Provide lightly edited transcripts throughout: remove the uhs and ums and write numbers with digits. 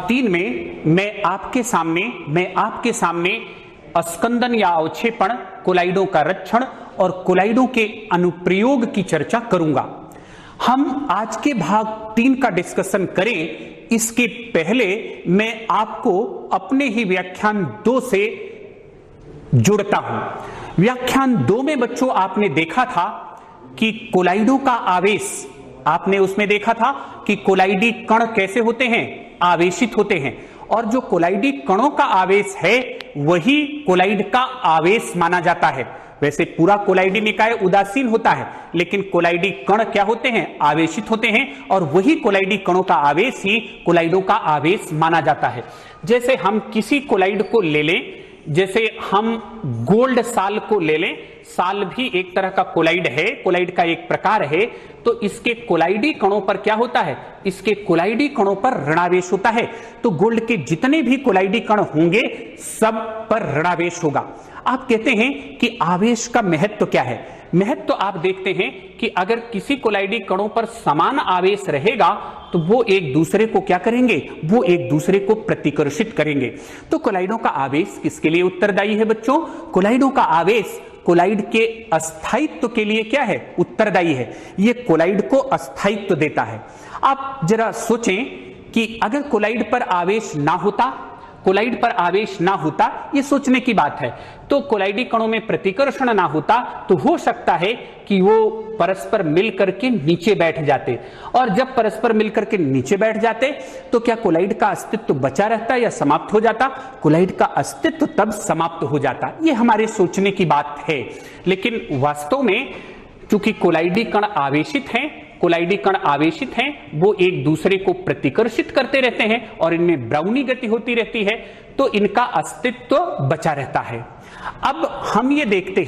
3 में मैं आपके सामने अस्कंदन या अवक्षेपण, कोलाइडों का रक्षण और कोलाइडों के अनुप्रयोग की चर्चा करूंगा। हम आज के भाग 3 का डिस्कशन करें इसके पहले मैं आपको अपने ही व्याख्यान 2 से जुड़ता हूं। व्याख्यान 2 में बच्चों आपने देखा था कि कोलाइडों का आवेश, आपने उसमें देखा था कि कोलाइडी कण कैसे होते हैं, आवेशित होते हैं, और जो कोलाइडी कणों का आवेश है वही कोलाइड का आवेश माना जाता है। वैसे पूरा कोलाइडी निकाय उदासीन होता है, लेकिन कोलाइडी कण क्या होते हैं, आवेशित होते हैं, और वही कोलाइडी कणों का आवेश ही कोलाइडों का आवेश माना जाता है। जैसे हम किसी कोलाइड को ले लें, जैसे हम गोल्ड साल को ले लें, साल भी एक तरह का कोलाइड है, कोलाइड का एक प्रकार है, तो इसके कोलाइडी कणों पर क्या होता है, इसके कोलाइडी कणों पर ऋणावेश होता है। तो गोल्ड के जितने भी कोलाइडी कण होंगे सब पर ऋणावेश होगा। आप कहते हैं कि आवेश का महत्व क्या है? महत्व तो आप देखते हैं कि अगर किसी कोलाइडी कणों पर समान आवेश रहेगा तो वो एक दूसरे को क्या करेंगे, वो एक दूसरे को प्रतिकर्षित करेंगे। तो कोलाइडों का आवेश किसके लिए उत्तरदायी है बच्चों? कोलाइडों का आवेश कोलाइड के अस्थायित्व के लिए क्या है, उत्तरदायी है। ये कोलाइड को अस्थायित्व देता है। आप जरा सोचें कि अगर कोलाइड पर आवेश ना होता, कोलाइड पर आवेश ना होता, ये सोचने की बात है, तो कोलाइडी कणों में प्रतिकर्षण ना होता तो हो सकता है कि वो परस्पर मिलकर के नीचे बैठ जाते, और जब परस्पर मिलकर के नीचे बैठ जाते तो क्या कोलाइड का अस्तित्व बचा रहता या समाप्त हो जाता? कोलाइड का अस्तित्व तब समाप्त हो जाता। ये हमारे सोचने की बात है, लेकिन वास्तव में चूंकि कोलाइडी कण आवेशित हैं, कोलाइडी कण आवेशित हैं, वो एक दूसरे को प्रतिकर्षित करते रहते हैं और इनमें ब्राउनी गति होती रहती है, तो इनका अस्तित्व बचा रहता है। अब हम ये देखते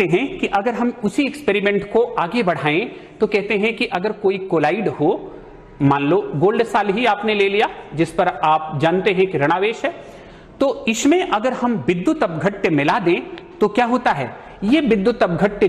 हैं कि अगर हम उसी एक्सपेरिमेंट को आगे बढ़ाएं तो कहते हैं कि अगर कोई कोलाइड हो, मान लो गोल्ड साल ही आपने ले लिया जिस पर आप जानते हैं कि ऋणावेश है, तो इसमें अगर हम विद्युत अपघट्य मिला दें तो क्या होता है, ये विद्युत अपघट्य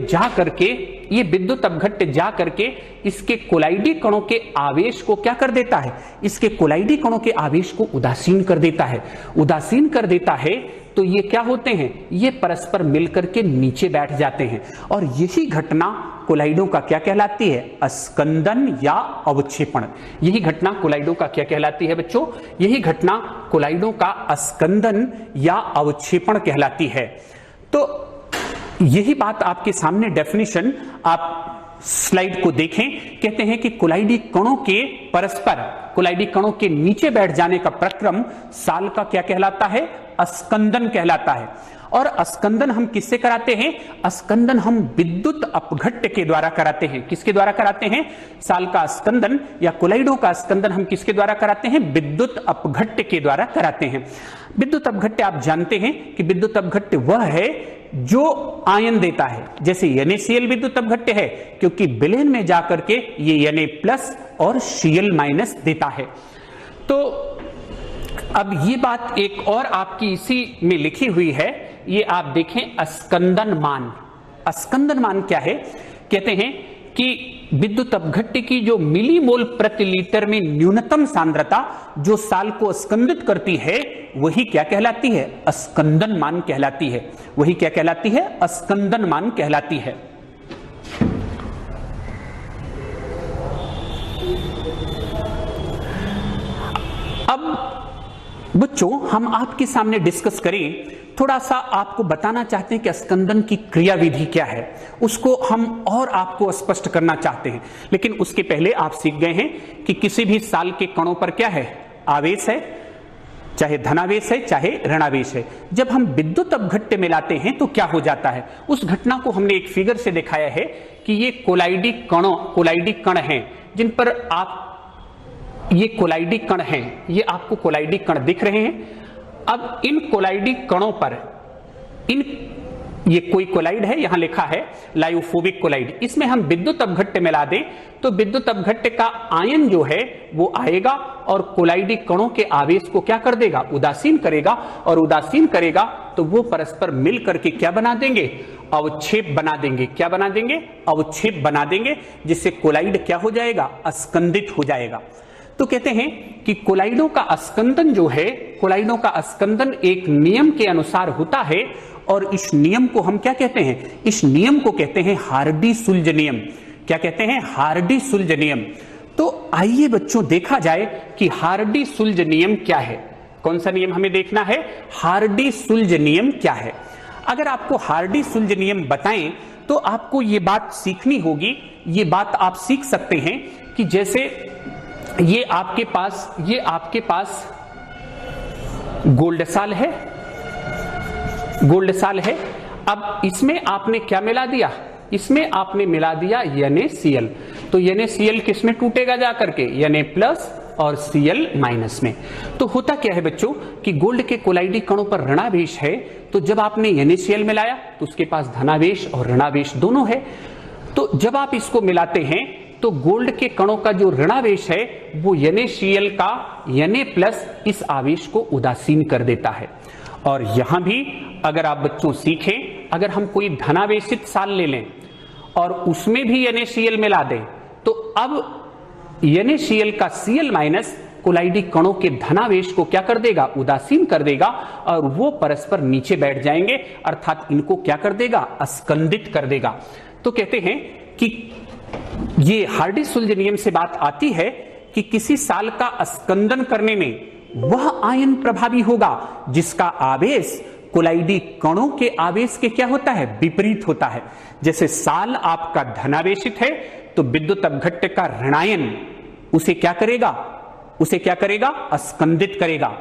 जा करके इसके कोलाइडी कणों के आवेश को क्या कर देता है, इसके कोलाइडी कणों के आवेश को उदासीन कर देता है। उदासीन कर देता है तो ये क्या होते हैं, ये परस्पर मिलकर के नीचे बैठ जाते हैं, और यही घटना कोलाइडों का क्या कहलाती है, अस्कंदन या अवक्षेपण। यही घटना कोलाइडों का क्या कहलाती है बच्चों? यही घटना कोलाइडों का अस्कंदन या अवक्षेपण कहलाती है। तो यही बात आपके सामने डेफिनेशन, आप स्लाइड को देखें, कहते हैं कि कोलाइडी कणों के परस्पर, कोलाइडी कणों के नीचे बैठ जाने का प्रक्रम साल का क्या कहलाता है, अस्कंदन कहलाता है। और अस्कंदन हम किससे कराते हैं? अस्कंदन हम विद्युत अपघट्य के द्वारा कराते हैं। किसके द्वारा कराते हैं? साल का अस्कंदन या कोलाइडों का अस्कंदन हम किसके द्वारा कराते हैं? विद्युत अपघट्य के द्वारा कराते हैं। विद्युत अपघट्य आप जानते हैं कि विद्युत अपघट्य वह है जो आयन देता है, जैसे NaCl विद्युत अपघट्य है क्योंकि विलयन में जाकर के ये Na+ और Cl- देता है। तो अब ये बात एक और आपकी इसी में लिखी हुई है, ये आप देखें, अस्कंदन मान। अस्कंदन मान क्या है? कहते हैं कि विद्युत अपघट्य की जो मिलीमोल प्रति लीटर में न्यूनतम सांद्रता जो साल को अस्कंदित करती है वही क्या कहलाती है, अस्कंदन मान कहलाती है। वही क्या कहलाती है, अस्कंदन मान कहलाती है। अब बच्चों हम आपके सामने डिस्कस करें, थोड़ा सा आपको बताना चाहते हैं कि अस्कंदन की क्रियाविधि क्या है, उसको हम और आपको स्पष्ट करना चाहते हैं। लेकिन उसके पहले आप सीख गए हैं कि किसी भी साल के कणों पर क्या है, आवेश है, चाहे धनावेश है चाहे ऋणावेश है। जब हम विद्युत अपघट्य मिलाते हैं तो क्या हो जाता है, उस घटना को हमने एक फिगर से दिखाया है कि ये कोलाइडी कण हैं जिन पर आप, ये कोलाइडी कण हैं, ये आपको कोलाइडी कण दिख रहे हैं। अब इन कोलाइडी कणों पर, ये कोई कोलाइड है, यहां लिखा है लायोफोबिक कोलाइड, इसमें हम विद्युत अपघट्य मिला दें तो विद्युत अपघट्य का आयन जो है वो आएगा और कोलाइडी कणों के आवेश को क्या कर देगा, उदासीन करेगा, और उदासीन करेगा तो वो परस्पर मिल करके क्या बना देंगे, अवक्षेप बना देंगे। क्या बना देंगे, अवक्षेप बना देंगे, जिससे कोलाइड क्या हो जाएगा, अस्कंदित हो जाएगा। तो कहते हैं कि कोलाइडों का अस्कंदन जो है, कोलाइडों का अस्कंदन एक नियम के अनुसार होता है और इस नियम को हम क्या कहते हैं? इस नियम को कहते हैं हार्डी-सुल्ज नियम। क्या कहते हैं? हार्डी-सुल्ज नियम। तो आइए बच्चों देखा जाए कि हार्डी-सुल्ज नियम क्या है। कौन सा नियम हमें देखना है? हार्डी-सुल्ज नियम क्या है। अगर आपको हार्डी-सुल्ज नियम बताएं तो आपको यह बात सीखनी होगी। ये बात आप सीख सकते हैं कि जैसे ये आपके पास गोल्ड साल है, गोल्ड साल है। अब इसमें आपने क्या मिला दिया? इसमें आपने मिला दिया NaCl। तो NaCl किस में टूटेगा जाकर के? Na प्लस और Cl माइनस में। तो होता क्या है बच्चों कि गोल्ड के कोलाइडी कणों पर ऋणावेश है, तो जब आपने NaCl मिलाया तो उसके पास धनावेश और ऋणावेश दोनों है। तो जब आप इसको मिलाते हैं तो गोल्ड के कणों का जो ऋणावेश है वो NaCl का Na प्लस इस आवेश को उदासीन कर देता है। और यहां भी अगर आप बच्चों सीखें, अगर हम कोई धनावेशित साल ले लें और उसमें भी NaCl मिला दें तो अब NaCl का Cl माइनस कोलाइडी कणों के धनावेश को क्या कर देगा? उदासीन कर देगा और वो परस्पर नीचे बैठ जाएंगे, अर्थात इनको क्या कर देगा? अस्कंदित कर देगा। तो कहते हैं कि ये हार्डी-सुल्ज नियम से बात आती है कि किसी साल का अस्कंदन करने में वह आयन प्रभावी होगा जिसका आवेश कोलाइडी कणों के आवेश के क्या होता है? विपरीत होता है। जैसे साल आपका धनावेशित है तो विद्युत अपघट्य का ऋणायन उसे क्या करेगा? उसे क्या करेगा? अस्कंदित करेगा।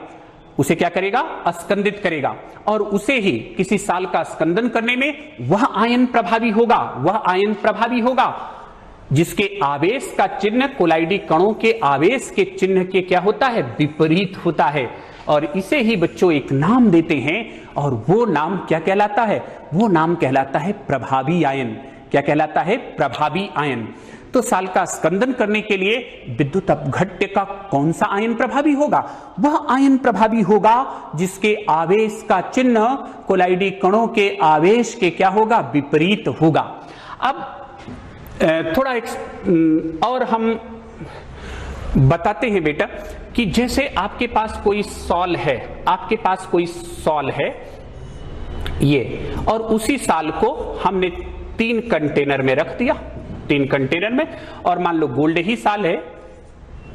उसे क्या करेगा? अस्कंदित करेगा। और उसे ही किसी साल का स्कंदन करने में वह आयन प्रभावी होगा, वह आयन प्रभावी होगा जिसके आवेश का चिन्ह कोलाइडी कणों के आवेश के चिन्ह के क्या होता है? विपरीत होता है। और इसे ही बच्चों एक नाम देते हैं और वो नाम क्या कहलाता है? वो नाम कहलाता है प्रभावी आयन। क्या कहलाता है? प्रभावी आयन। तो साल का स्कंदन करने के लिए विद्युत अपघट्य का कौन सा आयन प्रभावी होगा? वह आयन प्रभावी होगा जिसके आवेश का चिन्ह कोलाइडी कणों के आवेश के क्या होगा? विपरीत होगा। अब थोड़ा और हम बताते हैं बेटा कि जैसे आपके पास कोई सॉल है, आपके पास कोई सॉल है ये, और उसी साल को हमने 3 कंटेनर में रख दिया, 3 कंटेनर में, और मान लो गोल्ड ही साल है,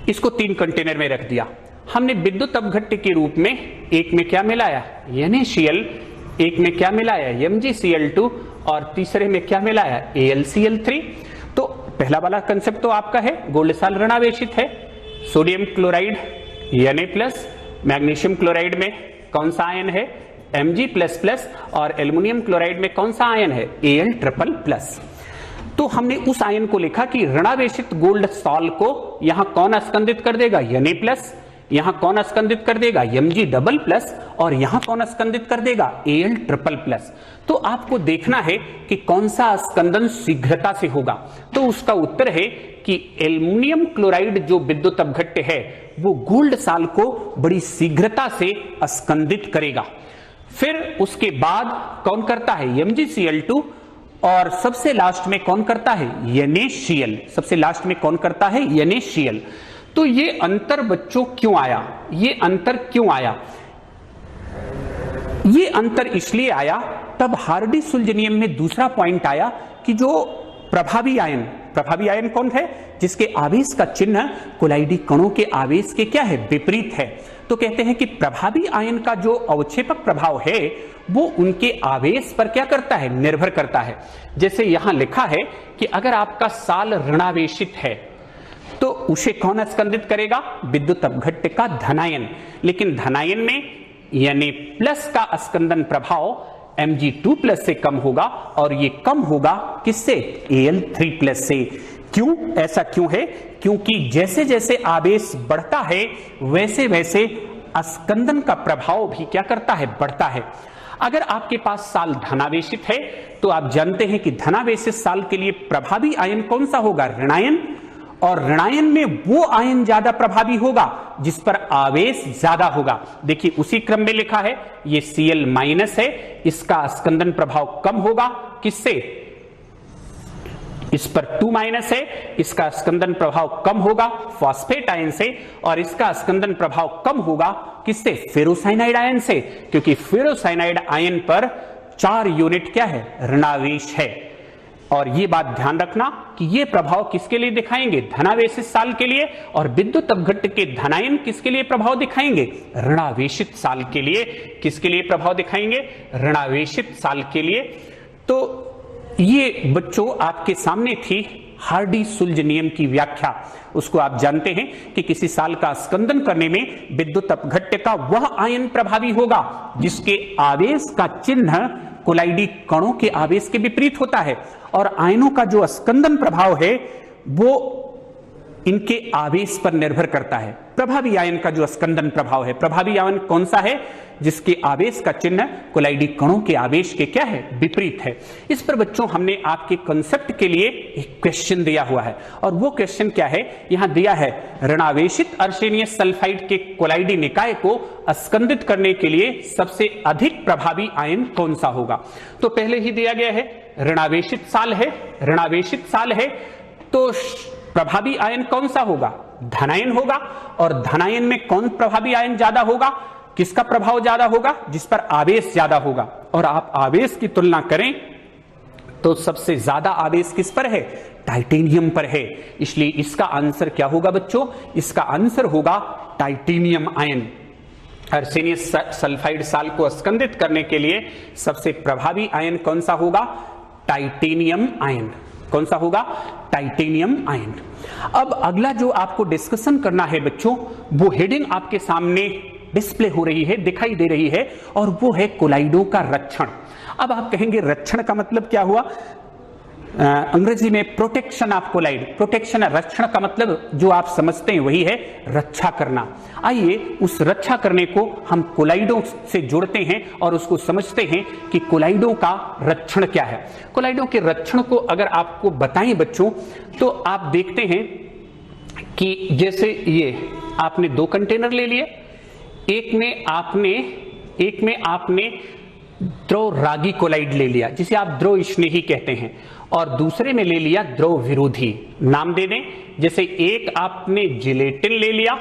इसको 3 कंटेनर में रख दिया। हमने विद्युत अपघट्य के रूप में एक में क्या मिलाया? NaCl, एक में क्या मिलाया? MgCl2 और तीसरे में क्या मिलाया? AlCl3। तो पहला वाला कंसेप्ट तो आपका है, गोल्ड साल ऋणावेशित है। Sodium chloride Na plus, magnesium chloride में कौन सा आयन है? Mg++, और एल्युमिनियम क्लोराइड में कौन सा आयन है? Al++। तो हमने उस आयन को लिखा कि ऋणावेशित गोल्ड सॉल को यहां कौन अस्कंदित कर देगा? Na+, यहां कौन अस्कंदित कर देगा? Mg++, और यहां कौन अस्कंदित कर देगा? Al++। तो आपको देखना है कि कौन सा अस्कंदन शीघ्रता से होगा। तो उसका उत्तर है कि एल्युमिनियम क्लोराइड जो विद्युत अपघट्य है वो गोल्ड साल को बड़ी शीघ्रता से अस्कंदित करेगा। फिर उसके बाद कौन करता है? MgCl2, और सबसे लास्ट में कौन करता है? NaCl। सबसे लास्ट में कौन करता है? NaCl। तो ये अंतर बच्चों क्यों आया? ये अंतर क्यों आया? ये अंतर इसलिए आया, तब हार्डी-सुल्ज नियम में दूसरा पॉइंट आया कि जो प्रभावी आयन कौन है? जिसके आवेश का चिन्ह कोलाइडी कणों के आवेश के क्या है? विपरीत है। तो कहते हैं कि प्रभावी आयन का जो अवक्षेपक प्रभाव है वो उनके आवेश पर क्या करता है? निर्भर करता है। जैसे यहां लिखा है कि अगर आपका साल ऋणावेशित है तो उसे कौन स्कंदित करेगा? विद्युत अपघट्य का धनायन। लेकिन धनायन में Na+ का स्कंदन प्रभाव Mg2+ से कम होगा, और ये कम होगा किससे? Al3+ से। क्यों? ऐसा क्यों है? क्योंकि जैसे जैसे आवेश बढ़ता है वैसे वैसे स्कंदन का प्रभाव भी क्या करता है? बढ़ता है। अगर आपके पास साल धनावेशित है तो आप जानते हैं कि धनावेशित साल के लिए प्रभावी आयन कौन सा होगा? ऋणायन। और ऋणायन में वो आयन ज्यादा प्रभावी होगा जिस पर आवेश ज्यादा होगा। देखिए उसी क्रम में लिखा है, ये Cl- है, इसका स्कंदन प्रभाव कम होगा किससे? इस पर 2 माइनस है, इसका स्कंदन प्रभाव कम होगा फॉस्फेट आयन से, और इसका स्कंदन प्रभाव कम होगा किससे? फेरोसाइनाइड आयन से, क्योंकि फेरोसाइनाइड आयन पर 4 यूनिट क्या है? ऋणावेश है। और ये बात ध्यान रखना कि ये प्रभाव किसके लिए दिखाएंगे? धनावेशित साल के लिए, और विद्युत अपघट्ट के धनायन किसके लिए प्रभाव दिखाएंगे? ऋणावेशित साल के लिए। किसके लिए प्रभाव दिखाएंगे? ऋणावेशित साल के लिए। तो ये बच्चों आपके सामने थी हार्डी-सुल्ज नियम की व्याख्या। उसको आप जानते हैं कि किसी साल का स्कंदन करने में विद्युत अपघट्ट का वह आयन प्रभावी होगा जिसके आवेश का चिन्ह कोलाइडी कणों के आवेश के विपरीत होता है, और आयनों का जो स्कंदन प्रभाव है वो इनके आवेश पर निर्भर करता है। प्रभावी आयन का जो स्कंदन प्रभाव है, प्रभावी आयन कौन सा है? जिसके आवेश का चिन्ह कोलाइडी कणों के आवेश के क्या है? विपरीत है। इस पर बच्चों हमने आपके कंसेप्ट के लिए एक क्वेश्चन दिया हुआ है, और वो क्वेश्चन क्या है? यहां दिया है ऋणावेशित अर्सेनियस सल्फाइड के कोलाइडी निकाय को स्कंदित करने के लिए सबसे अधिक प्रभावी आयन कौन सा होगा? तो पहले ही दिया गया है ऋणावेशित साल है, ऋणावेशित साल है, तो प्रभावी आयन कौन सा होगा? धनायन होगा। और धनायन में कौन प्रभावी आयन ज्यादा होगा? किसका प्रभाव ज्यादा होगा? जिस पर आवेश ज्यादा होगा। और आप आवेश की तुलना करें तो सबसे ज्यादा आवेश किस पर है? टाइटेनियम पर है। इसलिए इसका आंसर क्या होगा बच्चों? इसका आंसर होगा टाइटेनियम आयन। अर्सेनियस सल्फाइड साल को स्कंदित करने के लिए सबसे प्रभावी आयन कौन सा होगा? Titanium ion. कौन सा होगा? Titanium ion. अब अगला जो आपको डिस्कशन करना है बच्चों, वो हेडिंग आपके सामने डिस्प्ले हो रही है, दिखाई दे रही है, और वो है कोलाइडों का रक्षण। अब आप कहेंगे रक्षण का मतलब क्या हुआ? अंग्रेजी में प्रोटेक्शन ऑफ कोलाइड। प्रोटेक्शन रक्षण का मतलब जो आप समझते हैं वही है रक्षा करना। आइए उस रक्षा करने को हम कोलाइडों से जोड़ते हैं और उसको समझते हैं कि कोलाइडों का रक्षण क्या है। कोलाइडों के रक्षण को अगर आपको बताएं बच्चों, तो आप देखते हैं कि जैसे ये आपने 2 कंटेनर ले लिए, एक में आपने द्रव रागी कोलाइड ले लिया जिसे आप द्रव स्नेही कहते हैं, और दूसरे में ले लिया द्रव विरोधी। नाम दे दें, जैसे एक आपने जिलेटिन ले लिया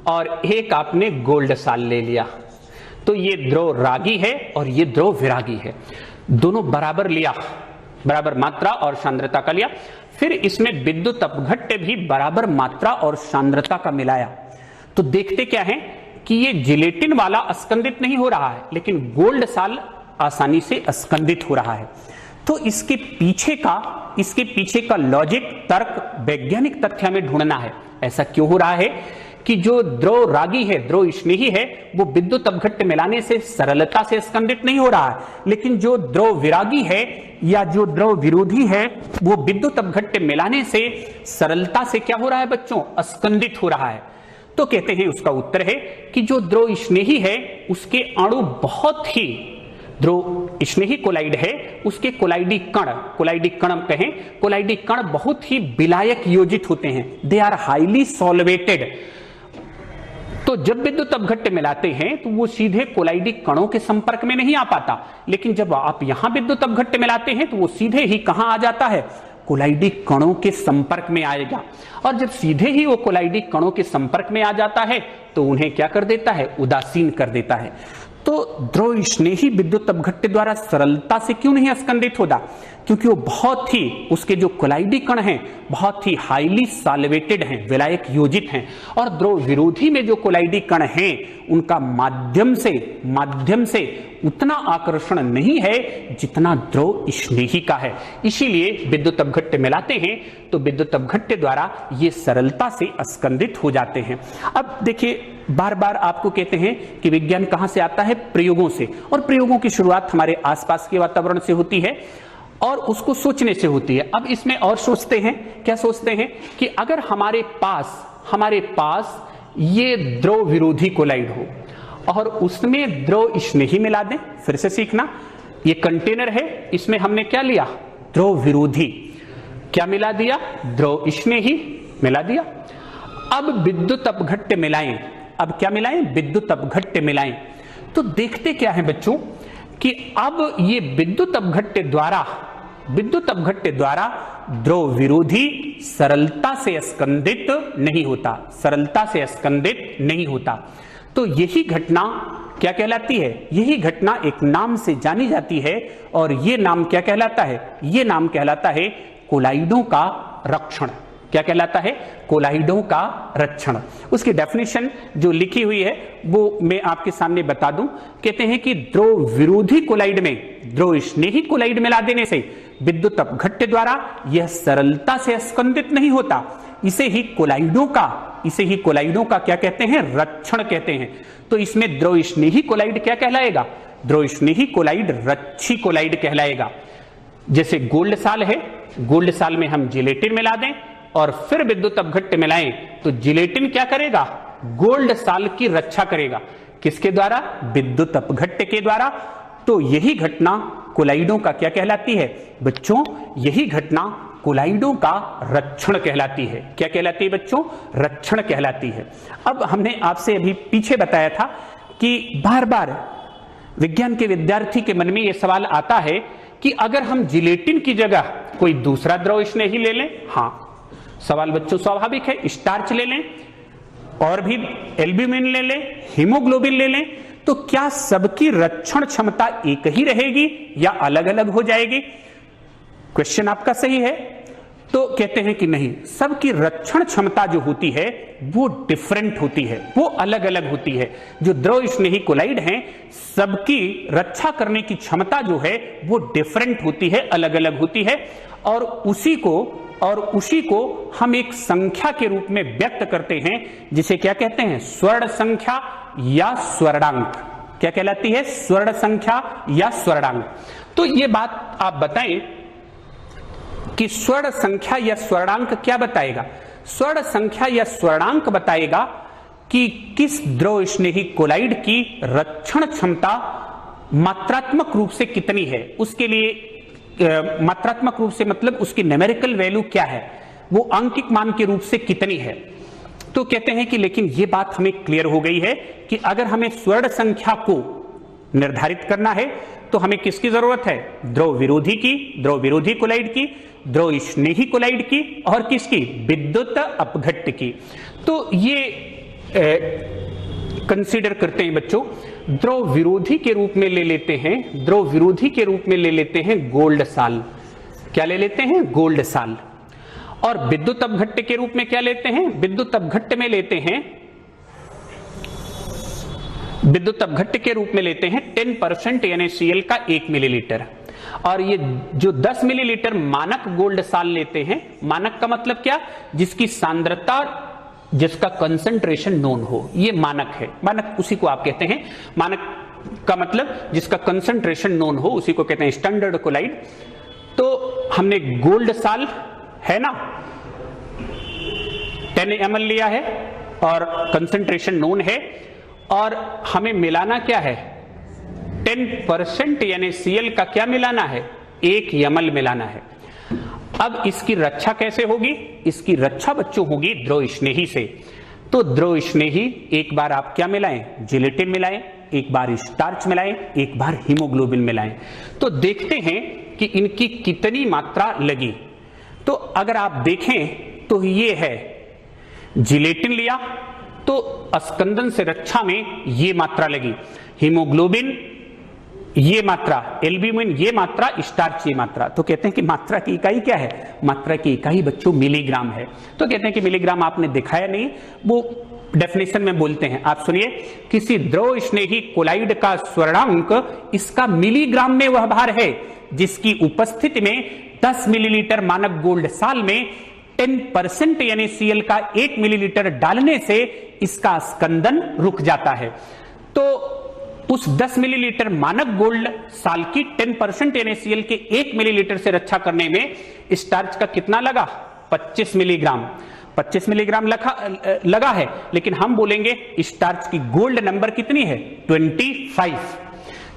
और एक आपने गोल्ड साल ले लिया। तो ये द्रव रागी है और ये द्रव विरागी है। दोनों बराबर लिया, बराबर मात्रा और सांद्रता का लिया। फिर इसमें विद्युत अपघट्ट भी बराबर मात्रा और सांद्रता का मिलाया। तो देखते क्या है कि ये जिलेटिन वाला स्कंदित नहीं हो रहा है, लेकिन गोल्ड साल आसानी से स्कंदित हो रहा है। तो इसके पीछे का लॉजिक, तर्क, वैज्ञानिक तथ्य हमें ढूंढना है। ऐसा क्यों हो रहा है कि जो द्रव रागी है, द्रव स्नेही है, वो विद्युत अपघट्ट मिलाने से सरलता से स्कंदित नहीं हो रहा है, लेकिन जो द्रव विरागी है या जो द्रव विरोधी है वो विद्युत अपघट्ट मिलाने से सरलता से क्या हो रहा है बच्चों? स्कंदित हो रहा है। तो कहते हैं उसका उत्तर है कि जो द्रव स्नेही है उसके अणु बहुत ही, द्रव स्नेही कोलाइड है उसके कोलाइडी कण कहें, कोलाइडी कण बहुत ही विलायक योजित होते हैं। They are highly solvated. तो जब विद्युत अपघट्ट मिलाते हैं तो वो सीधे कोलाइडी कणों के संपर्क में नहीं आ पाता, लेकिन जब आप यहां विद्युत अपघट्ट मिलाते हैं तो वो सीधे ही कहां आ जाता है? कोलाइडी कणों के संपर्क में आएगा। और जब सीधे ही वो कोलाइडी कणों के संपर्क में आ जाता है तो उन्हें क्या कर देता है? उदासीन कर देता है। तो द्रव स्नेही विद्युत अपघट्ट द्वारा सरलता से क्यों नहीं स्कंदित होता? क्योंकि वो बहुत ही, उसके जो कोलाइडी कण हैं बहुत ही हाईली सॉल्वेटेड हैं, विलायक योजित हैं। और द्रव विरोधी में जो कोलाइडी कण हैं उनका माध्यम से उतना आकर्षण नहीं है जितना द्रव स्नेही का है। इसीलिए विद्युत अपघट्ट मिलाते हैं तो विद्युत अपघट्ट द्वारा ये सरलता से स्कंदित हो जाते हैं। अब देखिए, बार बार आपको कहते हैं कि विज्ञान कहां से आता है? प्रयोगों से। और प्रयोगों की शुरुआत हमारे आसपास के वातावरण से होती है और उसको सोचने से होती है। अब इसमें और सोचते हैं, क्या सोचते हैं कि अगर हमारे पास ये द्रव विरोधी कोलाइड हो और उसमें द्रव स्नेही मिला दें। फिर से सीखना, ये कंटेनर है, इसमें हमने क्या लिया? द्रव विरोधी। क्या मिला दिया? द्रव स्नेही मिला दिया। अब विद्युत अपघट्ट मिलाएं। अब क्या मिलाएं? विद्युत अपघट्ट मिलाएं। तो देखते क्या है बच्चों कि अब ये विद्युत अपघट्ट द्वारा विद्युत अपघट्य द्वारा द्रव विरोधी सरलता से स्कंदित नहीं होता, सरलता से स्कंदित नहीं होता। तो यही घटना क्या कहलाती है? यही घटना एक नाम से जानी जाती है और यह नाम क्या कहलाता है? यह नाम कहलाता है कोलाइडों का रक्षण। क्या कहलाता है? कोलाइडों का रक्षण। उसकी डेफिनेशन जो लिखी हुई है वो मैं आपके सामने बता दूं। कहते हैं कि द्रव विरोधी कोलाइड में द्रव स्नेही कोलाइड मिला देने से विद्युत अपघट्य द्वारा यह सरलता से स्कंदित नहीं होता। इसे ही कोलाइडों का क्या कहते हैं? रक्षण कहते हैं। तो इसमें द्रव स्नेही कोलाइड क्या कहलाएगा? द्रव स्नेही कोलाइड रक्षी कोलाइड कहलाएगा। जैसे गोल्ड साल है, गोल्ड साल में हम जिलेटिन मिला दें और फिर विद्युत अपघट्य मिलाएं तो जिलेटिन क्या करेगा? गोल्ड साल की रक्षा करेगा। किसके द्वारा? विद्युत अपघट्य के द्वारा। तो यही घटना कोलाइडों का क्या कहलाती है बच्चों? यही घटना कोलाइडों का रक्षण कहलाती है। क्या कहलाती है बच्चों? रक्षण कहलाती है। अब हमने आपसे अभी पीछे बताया था कि बार बार विज्ञान के विद्यार्थी के मन में यह सवाल आता है कि अगर हम जिलेटिन की जगह कोई दूसरा द्रव स्नेही ले लें, हाँ सवाल बच्चों स्वाभाविक है, स्टार्च ले लें और भी एल्ब्यूमिन ले लें, हीमोग्लोबिन ले लें, तो क्या सबकी रक्षण क्षमता एक ही रहेगी या अलग अलग हो जाएगी? क्वेश्चन आपका सही है। तो कहते हैं कि नहीं, सबकी रक्षण क्षमता जो होती है वो डिफरेंट होती है, वो अलग अलग होती है। जो द्रव स्नेही कोलाइड हैं सबकी रक्षा करने की क्षमता जो है वो डिफरेंट होती है, अलग अलग होती है। और उसी को हम एक संख्या के रूप में व्यक्त करते हैं जिसे क्या कहते हैं? स्वर्ण संख्या या स्वर्णांक। क्या कहलाती है? स्वर्ण संख्या या स्वर्णांक। तो ये बात आप बताएं कि स्वर्ण संख्या या स्वर्णांक क्या बताएगा? स्वर्ण संख्या या स्वर्णांक बताएगा कि किस द्रव स्नेही कोलाइड की रक्षण क्षमता मात्रात्मक रूप से कितनी है। उसके लिए मात्रात्मक रूप से मतलब उसकी न्यूमेरिकल वैल्यू क्या है, वो अंकिक मान के रूप से कितनी है। तो कहते हैं कि लेकिन ये बात हमें क्लियर हो गई है कि अगर हमें स्वर्ण संख्या को निर्धारित करना है तो हमें किसकी जरूरत है? द्रव विरोधी की, द्रव विरोधी कोलाइड की, द्रव स्नेही कोलाइड की और किसकी? विद्युत अपघट्य की। तो ये कंसीडर करते हैं बच्चों, द्रव विरोधी के रूप में ले लेते हैं, द्रव विरोधी के रूप में ले लेते हैं गोल्ड साल। क्या ले लेते हैं? गोल्ड साल। और विद्युत अपघट्य के रूप में क्या लेते हैं? विद्युत अपघट्य में लेते हैं, विद्युत अपघट्य के रूप में लेते हैं 10% NaCl का 1 मिलीलीटर। और ये जो 10 मिलीलीटर मानक गोल्ड साल लेते हैं, मानक का मतलब क्या? जिसकी सांद्रता, जिसका कंसंट्रेशन नोन हो, ये मानक है। मानक उसी को आप कहते हैं, मानक का मतलब जिसका कंसंट्रेशन नोन हो उसी को कहते हैं स्टैंडर्ड कोलाइड। तो हमने गोल्ड साल है ना 10 ml लिया है और कंसंट्रेशन नोन है और हमें मिलाना क्या है? 10% NaCl का क्या मिलाना है? 1 ml मिलाना है। अब इसकी रक्षा कैसे होगी? इसकी रक्षा बच्चों होगी द्रव स्नेही से। तो द्रव स्नेही एक बार आप क्या मिलाएं? जिलेटिन मिलाएं, एक बार स्टार्च मिलाएं, एक बार हीमोग्लोबिन मिलाएं। तो देखते हैं कि इनकी कितनी मात्रा लगी। तो अगर आप देखें तो ये है जिलेटिन लिया तो स्कंदन से रक्षा में ये मात्रा लगी, हीमोग्लोबिन ये मात्रा, एल्ब्यूमिन ये मात्रा, स्टार्च ये मात्रा। तो कहते हैं कि मात्रा की इकाई क्या है? मात्रा की इकाई बच्चों मिलीग्राम है। तो कहते हैं कि मिलीग्राम आपने दिखाया नहीं, वो डेफिनेशन में बोलते हैं। आप सुनिए, किसी द्रव स्नेही कोलाइड का स्वर्णांक इसका मिलीग्राम में वह भार है जिसकी उपस्थिति में 10 मिलीलीटर मानक गोल्ड साल में 10% NaCl का 1 मिलीलीटर डालने से इसका स्कंदन रुक जाता है। तो उस 10 मिलीलीटर मानक गोल्ड साल की 10% NaCl के 1 मिलीलीटर से रक्षा करने में स्टार्च का कितना लगा? 25 मिलीग्राम। 25 मिलीग्राम लगा है, लेकिन हम बोलेंगे स्टार्च की गोल्ड नंबर कितनी है? 25।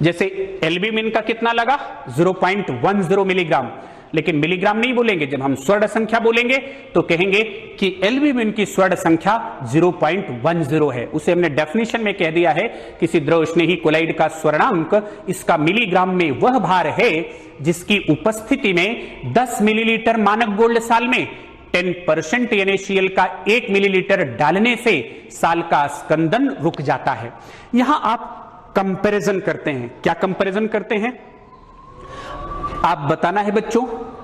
जैसे एल्ब्यूमिन का कितना लगा? 0.10 मिलीग्राम, लेकिन मिलीग्राम नहीं बोलेंगे। जब हम स्वर्ण संख्या बोलेंगे तो कहेंगे कि एल्ब्यूमिन की स्वर्ण संख्या 0.10 है। उसे हमने डेफिनेशन में कह दिया है किसी द्रव स्नेही कोलाइड का स्वर्णांक इसका मिलीग्राम में वह भार है जिसकी उपस्थिति में 10 मिलीलीटर मानक गोल्ड साल में 10% NaCl का 1 मिलीलीटर डालने से साल का स्कंदन रुक जाता है। यहां आप कंपैरिजन करते हैं। क्या कंपैरिजन करते हैं? आप बताना है बच्चों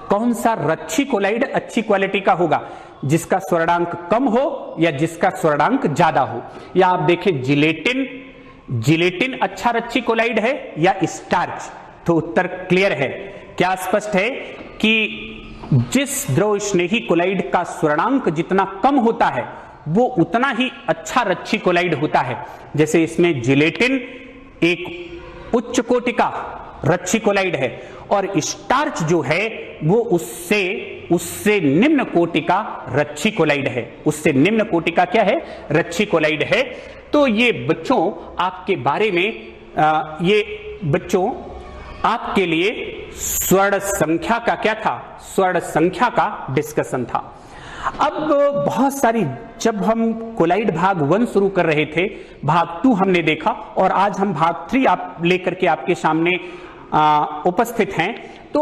कौन सा रच्छी कोलाइड अच्छी क्वालिटी का होगा, जिसका स्वर्णांक कम हो या जिसका स्वर्णांक ज्यादा हो। या आप देखें जिलेटिन अच्छा रच्छी कोलाइड है या स्टार्च? तो उत्तर क्लियर है। क्या स्पष्ट है कि जिस द्रव स्नेही कोलाइड का स्वर्णांक जितना कम होता है वो उतना ही अच्छा रच्छी कोलाइड होता है। जैसे इसमें जिलेटिन एक उच्च कोटि का रच्छी कोलाइड है और स्टार्च जो है वो उससे निम्न कोटि का रच्छी कोलाइड है। उससे निम्न कोटि का क्या है? रच्छी कोलाइड है। तो ये बच्चों आपके बारे में ये बच्चों आपके लिए स्वर्ण संख्या का क्या था? स्वर्ण संख्या का डिस्कशन था। अब बहुत सारी, जब हम कोलाइड भाग 1 शुरू कर रहे थे, भाग 2 हमने देखा और आज हम भाग 3 आप लेकर के आपके सामने उपस्थित हैं। तो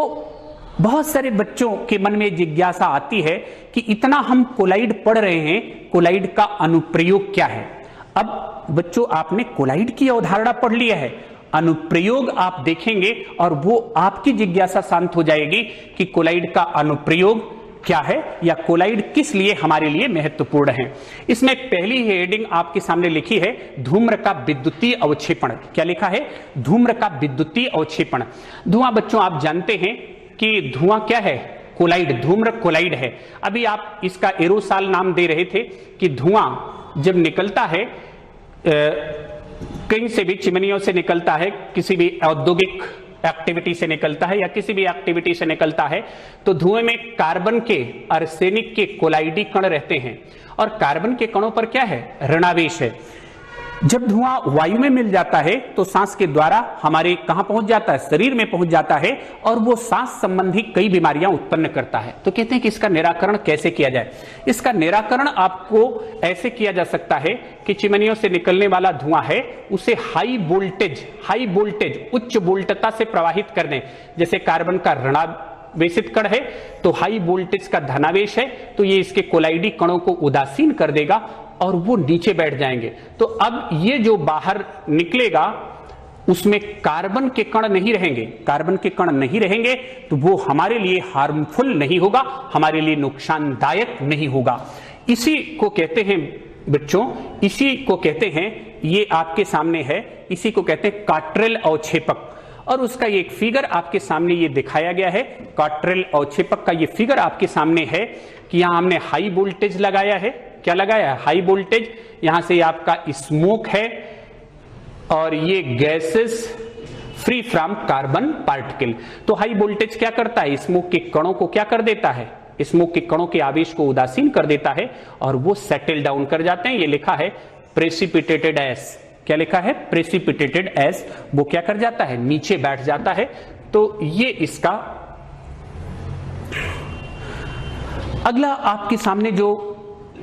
बहुत सारे बच्चों के मन में जिज्ञासा आती है कि इतना हम कोलाइड पढ़ रहे हैं, कोलाइड का अनुप्रयोग क्या है? अब बच्चों आपने कोलाइड की अवधारणा पढ़ लिया है, अनुप्रयोग आप देखेंगे और वो आपकी जिज्ञासा शांत हो जाएगी कि कोलाइड का अनुप्रयोग क्या है या कोलाइड किस लिए हमारे लिए महत्वपूर्ण है। इसमें पहली हेडिंग आपके सामने लिखी है धूम्र का विद्युतीय अवक्षेपण। क्या लिखा है? धूम्र का विद्युतीय अवक्षेपण। धुआं बच्चों आप जानते हैं कि धुआं क्या है? कोलाइड, धूम्र कोलाइड है। अभी आप इसका एरोसॉल नाम दे रहे थे कि धुआं जब निकलता है कहीं से भी, चिमनियों से निकलता है, किसी भी औद्योगिक एक्टिविटी से निकलता है या किसी भी एक्टिविटी से निकलता है, तो धुएं में कार्बन के, आर्सेनिक के कोलाइडी कण रहते हैं और कार्बन के कणों पर क्या है? ऋणावेश है। जब धुआं वायु में मिल जाता है तो सांस के द्वारा हमारे कहां पहुंच जाता है? शरीर में पहुंच जाता है और वो सांस संबंधी कई बीमारियां उत्पन्न करता है। तो कहते हैं कि इसका निराकरण कैसे किया जाए? इसका निराकरण आपको ऐसे किया जा सकता है कि चिमनियों से निकलने वाला धुआं है उसे हाई वोल्टेज उच्च वोल्टता से प्रवाहित कर दें। जैसे कार्बन का ऋणावेशित कण है तो हाई वोल्टेज का धनावेश है, तो ये इसके कोलाइडी कणों को उदासीन कर देगा और वो नीचे बैठ जाएंगे। तो अब ये जो बाहर निकलेगा उसमें कार्बन के कण नहीं रहेंगे। कार्बन के कण नहीं रहेंगे तो वो हमारे लिए हार्मफुल नहीं होगा, हमारे लिए नुकसानदायक नहीं होगा। इसी को कहते हैं बच्चों, इसी को कहते हैं, ये आपके सामने है, इसी को कहते हैं काट्रेल अवक्षेपक। और उसका ये एक फिगर आपके सामने ये दिखाया गया है। काट्रेल अवक्षेपक का ये फिगर आपके सामने है कि यहां हमने हाई वोल्टेज लगाया है। क्या लगाया है? High voltage. यहां से आपका स्मोक है और ये gases free from carbon particle. तो हाई वोल्टेज क्या करता है? स्मोक के कणों को क्या कर देता है? स्मोक के कणों के आवेश को उदासीन कर देता है और वो सेटल डाउन कर जाते हैं। ये लिखा है प्रेसिपिटेटेड एस। क्या लिखा है? Precipitated S. वो क्या कर जाता है? नीचे बैठ जाता है। तो ये इसका अगला आपके सामने जो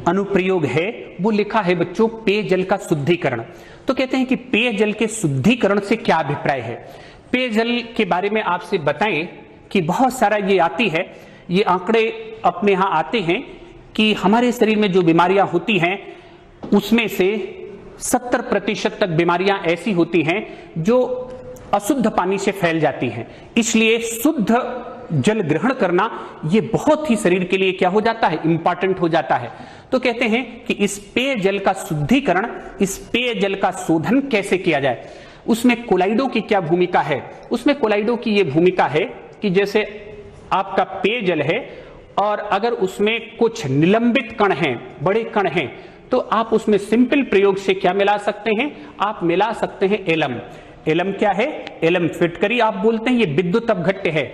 अनुप्रयोग है वो लिखा है बच्चों पेयजल का शुद्धिकरण। तो कहते हैं कि पेयजल के शुद्धिकरण से क्या अभिप्राय है? पेयजल के बारे में आपसे बताएं कि बहुत सारा ये आती है, ये आंकड़े अपने यहां आते हैं कि हमारे शरीर में जो बीमारियां होती हैं उसमें से 70% तक बीमारियां ऐसी होती हैं जो अशुद्ध पानी से फैल जाती हैं। इसलिए शुद्ध जल ग्रहण करना ये बहुत ही शरीर के लिए क्या हो जाता है? इंपॉर्टेंट हो जाता है। तो कहते हैं कि इस पेयजल का शुद्धिकरण, इस पेयजल का शोधन कैसे किया जाए? उसमें कोलाइडों की क्या भूमिका है? उसमें कोलाइडों की ये भूमिका है कि जैसे आपका पेयजल है और अगर उसमें कुछ निलंबित कण हैं, बड़े कण हैं, तो आप उसमें सिंपल प्रयोग से क्या मिला सकते हैं? आप मिला सकते हैं एलम। एलम क्या है? एलम फिटकरी आप बोलते हैं, ये विद्युत अपघट्य है।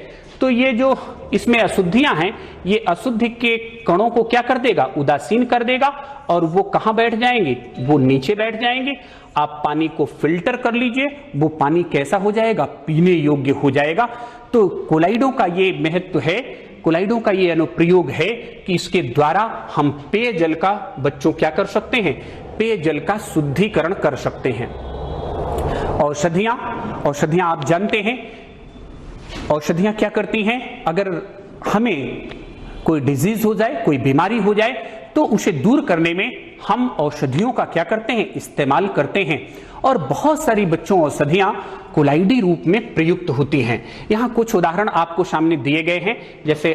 तो ये जो इसमें अशुद्धियां हैं, ये अशुद्धि के कणों को क्या कर देगा, उदासीन कर देगा, और वो कहां बैठ जाएंगे, वो नीचे बैठ जाएंगे। आप पानी को फिल्टर कर लीजिए, वो पानी कैसा हो जाएगा, पीने योग्य हो जाएगा। तो कोलाइडों का ये महत्व है, कोलाइडों का ये अनुप्रयोग है कि इसके द्वारा हम पेयजल का, बच्चों क्या कर सकते हैं, पेयजल का शुद्धिकरण कर सकते हैं। औषधियां आप जानते हैं, औषधियां क्या करती हैं, अगर हमें कोई डिजीज हो जाए, कोई बीमारी हो जाए, तो उसे दूर करने में हम औषधियों का क्या करते हैं, इस्तेमाल करते हैं। और बहुत सारी बच्चों औषधियां कोलाइडी रूप में प्रयुक्त होती हैं। यहां कुछ उदाहरण आपको सामने दिए गए हैं, जैसे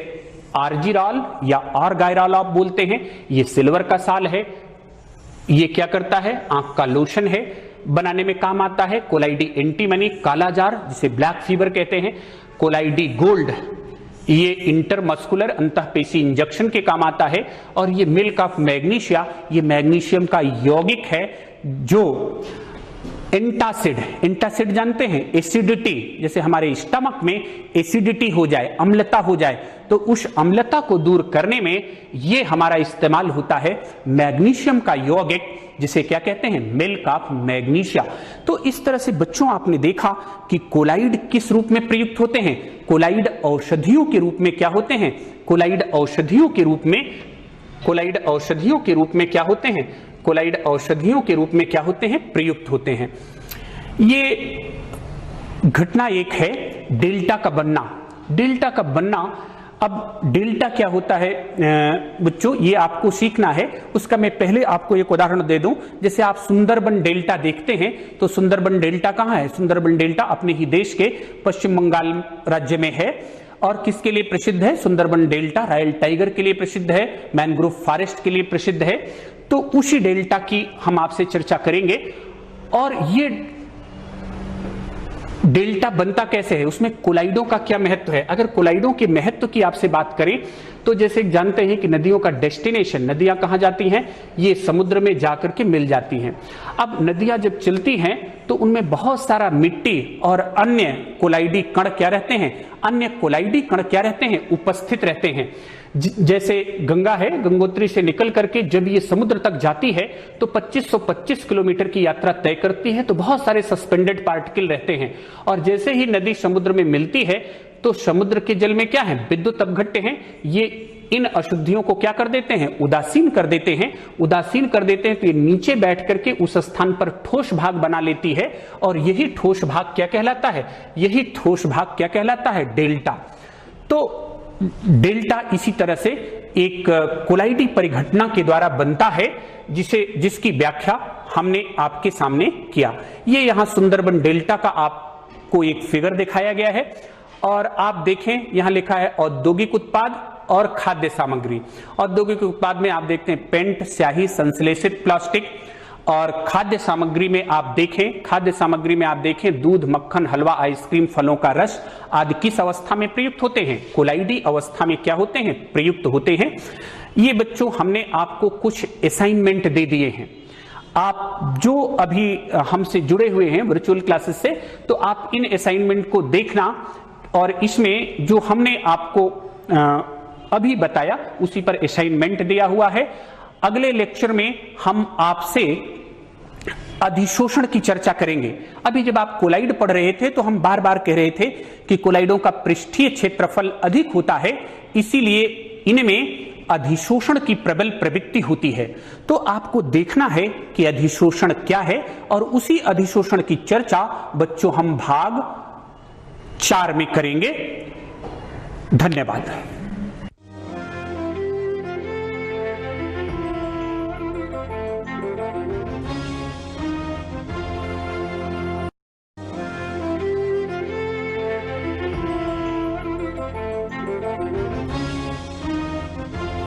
आर्जिराल या आर्गायराल आप बोलते हैं, ये सिल्वर का साल है। ये क्या करता है, आंख का लोशन है, बनाने में काम आता है। कोलाइडी एंटीमनी, कालाजार जिसे ब्लैक फीवर कहते हैं। कोलाइडी गोल्ड, ये इंटरमस्कुलर अंतःपेशी इंजेक्शन के काम आता है। और ये मिल्क ऑफ मैग्नीशिया, ये मैग्नीशियम का यौगिक है जो एंटासिड जानते हैं, एसिडिटी, जैसे हमारे स्टमक में एसिडिटी हो जाए, अम्लता हो जाए, तो उस अम्लता को दूर करने में ये हमारा इस्तेमाल होता है मैग्नीशियम का यौगिक, जिसे क्या कहते हैं, मिल्क ऑफ मैग्नीशिया। तो इस तरह से बच्चों आपने देखा कि कोलाइड किस रूप में प्रयुक्त होते हैं, कोलाइड औषधियों के रूप में क्या होते हैं, कोलाइड औषधियों के रूप में क्या होते हैं, कोलाइड औषधियों के रूप में क्या होते हैं, प्रयुक्त होते हैं। ये घटना एक है डेल्टा का बनना। अब डेल्टा क्या होता है बच्चों, ये आपको सीखना है। उसका मैं पहले आपको एक उदाहरण दे दूं। जैसे आप सुंदरबन डेल्टा देखते हैं, तो सुंदरबन डेल्टा कहां है, सुंदरबन डेल्टा अपने ही देश के पश्चिम बंगाल राज्य में है। और किसके लिए प्रसिद्ध है, सुंदरबन डेल्टा रॉयल टाइगर के लिए प्रसिद्ध है, मैनग्रोव फॉरेस्ट के लिए प्रसिद्ध है। तो उसी डेल्टा की हम आपसे चर्चा करेंगे। और ये डेल्टा बनता कैसे है, उसमें कोलाइडों का क्या महत्व है। अगर कोलाइडों के महत्व की आपसे बात करें, तो जैसे जानते हैं कि नदियों का डेस्टिनेशन, नदियां कहां जाती हैं, ये समुद्र में जाकर के मिल जाती हैं। अब नदियां जब चलती हैं तो उनमें बहुत सारा मिट्टी और अन्य कोलाइडी कण क्या रहते हैं, उपस्थित रहते हैं। जैसे गंगा है, गंगोत्री से निकल करके जब ये समुद्र तक जाती है तो 2525 किलोमीटर की यात्रा तय करती है, तो बहुत सारे सस्पेंडेड पार्टिकल रहते हैं। और जैसे ही नदी समुद्र में मिलती है तो समुद्र के जल में क्या है, विद्युत अपघट्य हैं। ये इन अशुद्धियों को क्या कर देते हैं, उदासीन कर देते हैं तो ये नीचे बैठ करके उस स्थान पर ठोस भाग बना लेती है। और यही ठोस भाग क्या कहलाता है, डेल्टा। तो डेल्टा इसी तरह से एक कोलाइडी परिघटना के द्वारा बनता है, जिसकी व्याख्या हमने आपके सामने किया। ये यहां सुंदरबन डेल्टा का आपको एक फिगर दिखाया गया है। और आप देखें, यहां लिखा है औद्योगिक उत्पाद और खाद्य सामग्री। औद्योगिक उत्पाद में आप देखते हैं पेंट, स्याही, संश्लेषित प्लास्टिक। और खाद्य सामग्री में आप देखें दूध, मक्खन, हलवा, आइसक्रीम, फलों का रस आदि किस अवस्था में प्रयुक्त होते हैं, कोलाइडी अवस्था में क्या होते हैं, प्रयुक्त होते हैं। ये बच्चों हमने आपको कुछ असाइनमेंट दे दिए हैं। आप जो अभी हमसे जुड़े हुए हैं वर्चुअल क्लासेस से, तो आप इन असाइनमेंट को देखना। और इसमें जो हमने आपको अभी बताया उसी पर असाइनमेंट दिया हुआ है। अगले लेक्चर में हम आपसे अधिशोषण की चर्चा करेंगे। अभी जब आप कोलाइड पढ़ रहे थे तो हम बार बार कह रहे थे कि कोलाइडों का पृष्ठीय क्षेत्रफल अधिक होता है, इसीलिए इनमें अधिशोषण की प्रबल प्रवृत्ति होती है। तो आपको देखना है कि अधिशोषण क्या है, और उसी अधिशोषण की चर्चा बच्चों हम भाग 4 में करेंगे। धन्यवाद।